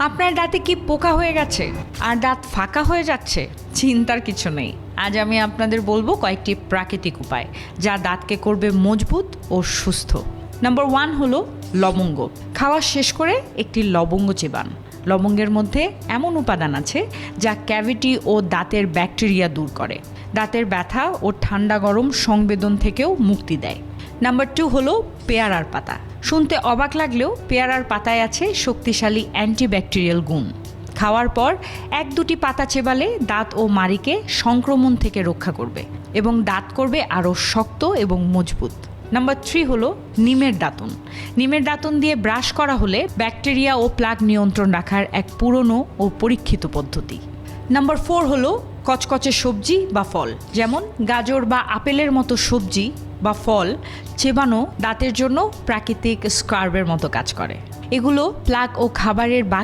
আপনার দাঁতে কি পোকা হয়ে গেছে আর দাঁত ফাঁকা হয়ে যাচ্ছে? চিন্তার কিছু নেই। আজ আমি আপনাদের বলবো কয়েকটি প্রাকৃতিক উপায় যা দাঁতকে করবে মজবুত ও সুস্থ। নাম্বার 1 হলো লবঙ্গ। খাওয়া শেষ করে একটি লবঙ্গ চিবান। লবঙ্গের মধ্যে এমন উপাদান আছে যা ক্যাভিটি ও দাঁতের ব্যাকটেরিয়া দূর করে, দাঁতের ব্যথা ও ঠান্ডা গরম সংবেদন থেকেও মুক্তি দেয়। নাম্বার 2 হলো পেয়ারার পাতা। শুনতে অবাক লাগলেও পেয়ারার পাতায় আছে শক্তিশালী অ্যান্টিব্যাকটেরিয়াল গুণ। খাওয়ার পর 1-2টি পাতা চেবালে দাঁত ও মাড়িকে সংক্রমণ থেকে রক্ষা করবে এবং দাঁত করবে আরও শক্ত এবং মজবুত। নাম্বার 3 হলো নিমের দাঁতন। নিমের দাঁতন দিয়ে ব্রাশ করা হলে ব্যাকটেরিয়া ও প্লাগ নিয়ন্ত্রণ রাখার এক পুরনো ও পরীক্ষিত পদ্ধতি। নাম্বার 4 হলো কচকচে সবজি বা ফল, যেমন গাজর বা আপেলের মতো সবজি বা ফল চেবানো দাঁতের জন্য প্রাকৃতিক স্কার্বের মতো কাজ করে। এগুলো প্লাগ ও খাবারের বাকি